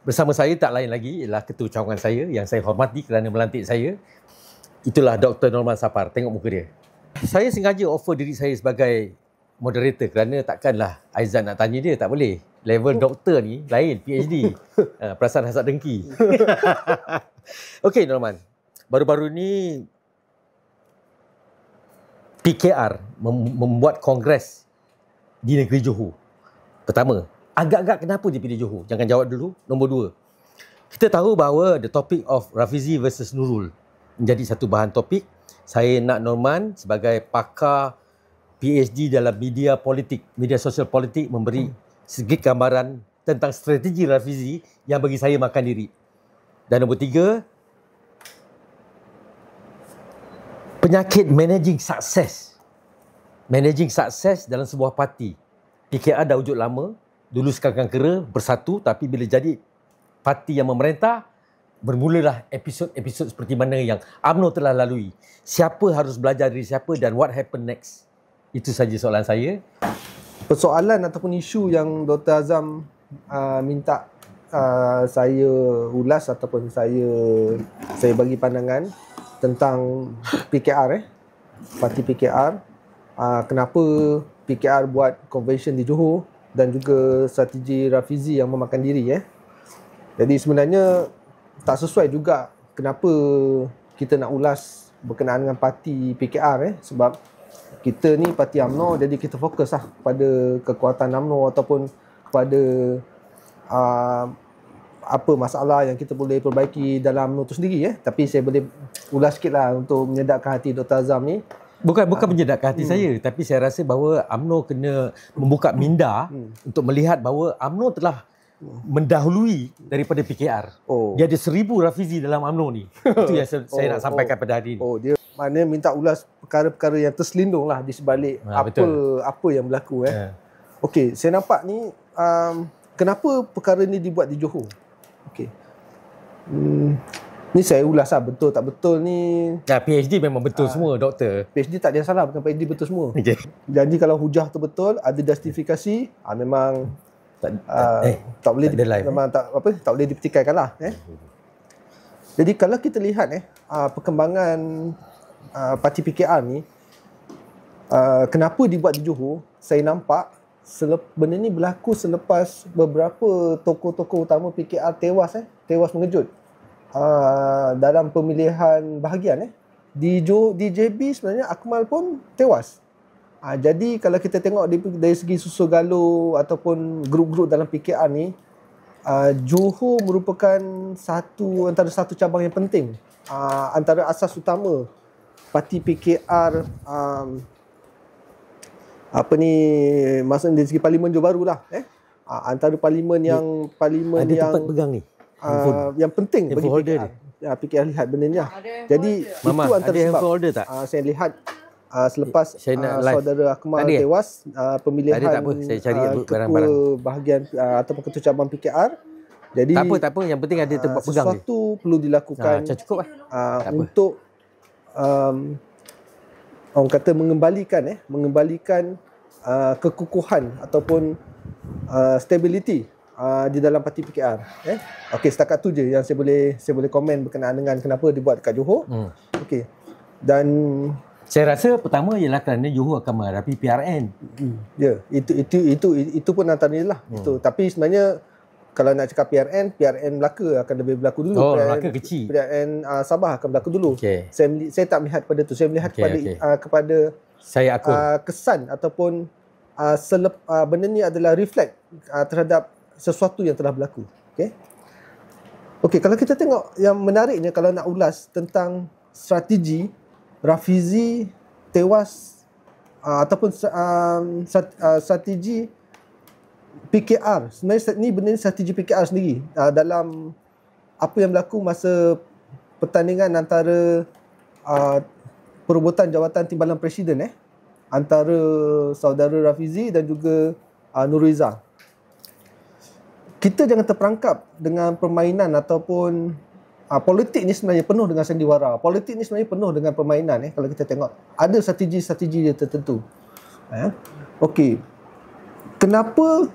Bersama saya tak lain lagi ialah ketua cawangan saya yang saya hormati kerana melantik saya. Itulah Dr. Norman Sapar. Tengok muka dia. Saya sengaja offer diri saya sebagai moderator kerana takkanlah Aizat nak tanya dia, tak boleh. Level doktor ni lain, PhD. Perasaan hasad dengki. Okey Norman, baru-baru ni PKR membuat kongres di negeri Johor. Pertama, agak-agak kenapa dia pilih Johor? Jangan jawab dulu. Nombor dua, kita tahu bahawa the topic of Rafizi versus Nurul menjadi satu bahan topik. Saya nak Norman sebagai pakar PhD dalam media politik, media sosial politik, memberi sedikit gambaran tentang strategi Rafizi yang bagi saya makan diri. Dan nombor tiga, penyakit managing success. Managing success dalam sebuah parti. PKR dah wujud lama, dulu sekarang kera bersatu, tapi bila jadi parti yang memerintah, bermulalah episod-episod seperti mana yang UMNO telah lalui. Siapa harus belajar dari siapa dan what happen next? Itu saja soalan saya. Persoalan ataupun isu yang Dr. Azam minta saya ulas ataupun saya bagi pandangan tentang PKR, parti PKR, kenapa PKR buat convention di Johor dan juga strategi Rafizi yang memakan diri. Jadi sebenarnya tak sesuai juga kenapa kita nak ulas berkenaan dengan parti PKR, sebab kita ni parti UMNO, jadi kita fokus lah pada kekuatan UMNO ataupun kepada apa masalah yang kita boleh perbaiki dalam UMNO tu sendiri. Tapi saya boleh ulas sikit lah untuk menyedapkan hati Dr. Azam ni. Bukan menyedapkan hati saya, tapi saya rasa bahawa UMNO kena membuka minda untuk melihat bahawa UMNO telah mendahului daripada PKR. Dia ada 1000 Rafizi dalam UMNO ni. Itu yang saya nak sampaikan pada hari ini. Dia maknanya minta ulas perkara-perkara yang terselindung lah di sebalik apa yang berlaku. Okey, saya nampak ni kenapa perkara ni dibuat di Johor. Okey. Ni saya ulas lah, betul tak betul ni. PhD memang betul semua, doktor. PhD tak ada yang salah, bukan PhD betul semua. Okay. Jadi kalau hujah tu betul, ada justifikasi, memang tak boleh memang tak boleh dipertikaikan lah. Jadi kalau kita lihat perkembangan parti PKR ni, kenapa dibuat di Johor, saya nampak benda ni berlaku selepas beberapa tokoh-tokoh utama PKR tewas mengejut dalam pemilihan bahagian. Di JB sebenarnya Akmal pun tewas. Jadi kalau kita tengok dari segi susul galuh ataupun grup-grup dalam PKR ni, Johor merupakan antara satu cabang yang penting, antara asas utama parti PKR, maksudnya dari segi parlimen Johor Bahru lah. Antara parlimen yang ada tempat pegang ni yang penting bagi PKR. PKR lihat benda ni. Jadi Mama, itu antara sebab folder tak? Saya lihat selepas saudara Akmal tewas, pemilihan saya cari ketua bahagian ataupun ketua cabang PKR. Jadi tak apa, yang penting ada tempat pegang ni. Sesuatu perlu dilakukan cukup untuk orang kata mengembalikan kekukuhan ataupun stability di dalam parti PKR. Okey, setakat tu je yang saya boleh komen berkenaan dengan kenapa dibuat dekat Johor. Okey. Dan saya rasa pertama ialah kerana Johor akan menghadapi PRN. Ya, itu pun antaranya lah. Tapi sebenarnya kalau nak cakap PRN Melaka akan lebih berlaku dulu. Melaka kecil. PRN Sabah akan berlaku dulu. Okay. Saya tak melihat pada tu. Saya melihat kepada saya kesan ataupun benda ni adalah reflect terhadap sesuatu yang telah berlaku. Okey, kalau kita tengok yang menariknya, kalau nak ulas tentang strategi Rafizi tewas ataupun strategi PKR. Sebenarnya ni benda ni strategi PKR sendiri dalam apa yang berlaku masa pertandingan antara perebutan jawatan timbalan presiden antara saudara Rafizi dan juga Nur Rizal. Kita jangan terperangkap dengan permainan ataupun politik ni sebenarnya penuh dengan sandiwara. Politik ni sebenarnya penuh dengan permainan. Kalau kita tengok, ada strategi-strategi dia tertentu. Okey. Kenapa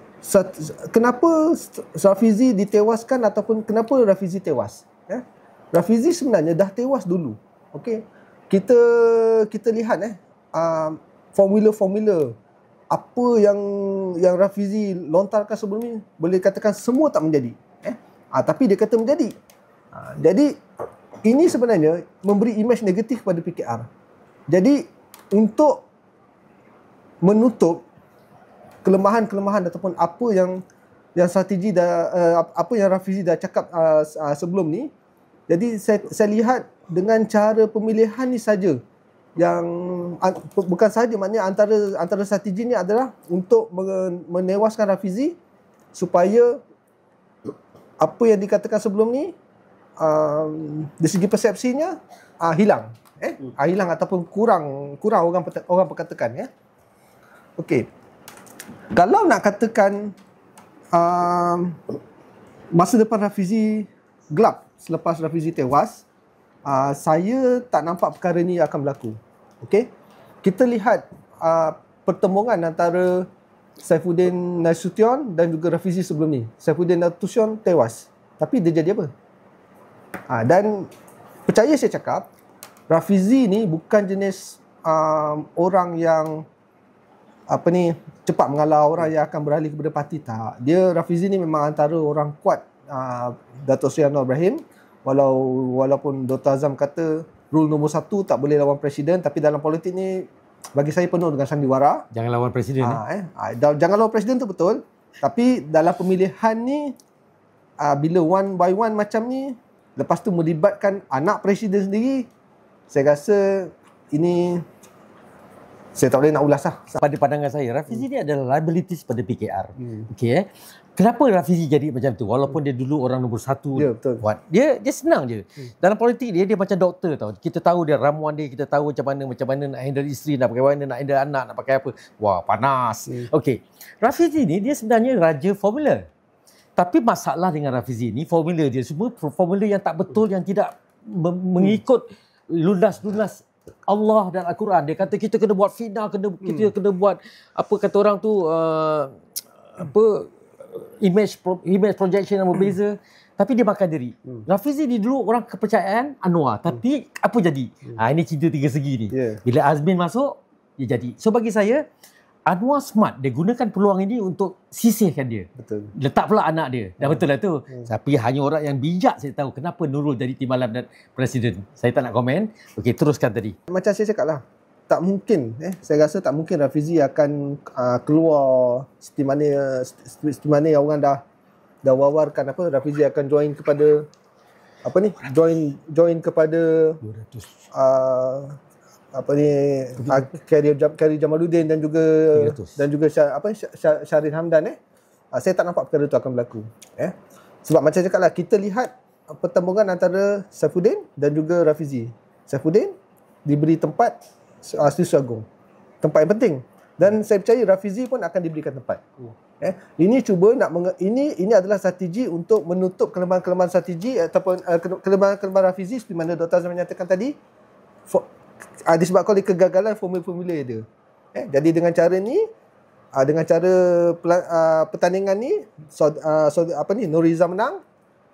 kenapa Rafizi ditewaskan ataupun kenapa Rafizi tewas? Rafizi sebenarnya dah tewas dulu. Okey. Kita lihat formula-formula apa yang Rafizi lontarkan sebelum ni, boleh katakan semua tak menjadi. Tapi dia kata menjadi. Jadi ini sebenarnya memberi imej negatif kepada PKR. Jadi untuk menutup kelemahan-kelemahan ataupun apa yang strategi apa yang Rafizi dah cakap sebelum ni. Jadi saya lihat dengan cara pemilihan ni saja yang bukan saja, maknanya antara strategi ni adalah untuk menewaskan Rafizi supaya apa yang dikatakan sebelum ni dari segi persepsinya hilang. Hilang ataupun kurang orang perkatakan. Okey. Kalau nak katakan masa depan Rafizi gelap selepas Rafizi tewas, saya tak nampak perkara ni akan berlaku. Okey. Kita lihat pertemuan antara Saifuddin Nasution dan juga Rafizi sebelum ni. Saifuddin Nasution tewas. Tapi dia jadi apa? Dan percaya saya cakap, Rafizi ni bukan jenis orang yang cepat mengalah, orang yang akan beralih kepada parti. Tak. Rafizi ni memang antara orang kuat Dato' Seri Anwar Ibrahim. Walaupun Dr. Azam kata rule nombor 1 tak boleh lawan presiden, tapi dalam politik ni bagi saya penuh dengan sandiwara. Jangan lawan presiden. Jangan lawan presiden tu betul. Tapi dalam pemilihan ni bila one by one macam ni, lepas tu melibatkan anak presiden sendiri, saya rasa ini saya tak boleh nak ulas lah. Pada pandangan saya, Rafizi ni adalah liabilities pada PKR. Okey. Kenapa Rafizi jadi macam tu? Walaupun dia dulu orang nombor 1 buat. Dia senang je. Dalam politik dia macam doktor tau. Kita tahu dia ramuan dia, kita tahu macam mana nak handle isteri, nak pakai mana, nak handle anak, nak pakai apa. Wah, panas. Okey. Rafizi ni dia sebenarnya raja formula. Tapi masalah dengan Rafizi ni, formula dia semua formula yang tak betul, yang tidak mengikut lunas-lunas Allah dan Al-Quran. Dia kata kita kena buat fitnah, kita kena buat apa kata orang tu image projection yang berbeza. Tapi dia makan diri. Rafizi ni dulu orang kepercayaan Anwar, tapi apa jadi? Ini cerita tiga segi ni. Bila Azmin masuk, dia jadi. So bagi saya, Anwar smart. Dia gunakan peluang ini untuk sisihkan dia. Betul. Letak pula anak dia. Dah betul lah tu. Tapi hanya orang yang bijak saya tahu kenapa Nurul jadi timbalan dan presiden. Saya tak nak komen. Okey, teruskan tadi. Macam saya cakap lah, tak mungkin. Saya rasa tak mungkin Rafizi akan keluar seperti mana yang orang dah wawarkan Rafizi akan join kepada join kepada 200. Khairi Jamaluddin dan juga Syarif Hamdan. Saya tak nampak perkara itu akan berlaku. Sebab macam cakap lah, kita lihat pertembungan antara Saifuddin dan juga Rafizi. Saifuddin diberi tempat Setiausaha Agong, tempat yang penting, dan saya percaya Rafizi pun akan diberikan tempat. Ini cuba ini adalah strategi untuk menutup kelemahan-kelemahan strategi ataupun kelemahan-kelemahan Rafizi seperti mana Dr. Azam menyatakan tadi. Disebabkan oleh kegagalan formula-formula dia. Jadi dengan cara ni, dengan cara pertandingan ni, Nuriza menang,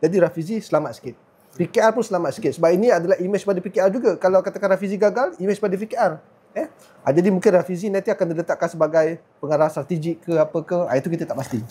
jadi Rafizi selamat sikit. PKR pun selamat sikit. Sebab ini adalah imej pada PKR juga. Kalau katakan Rafizi gagal, imej pada PKR. Jadi mungkin Rafizi nanti akan diletakkan sebagai pengarah strategik ke apa ke, itu kita tak pasti.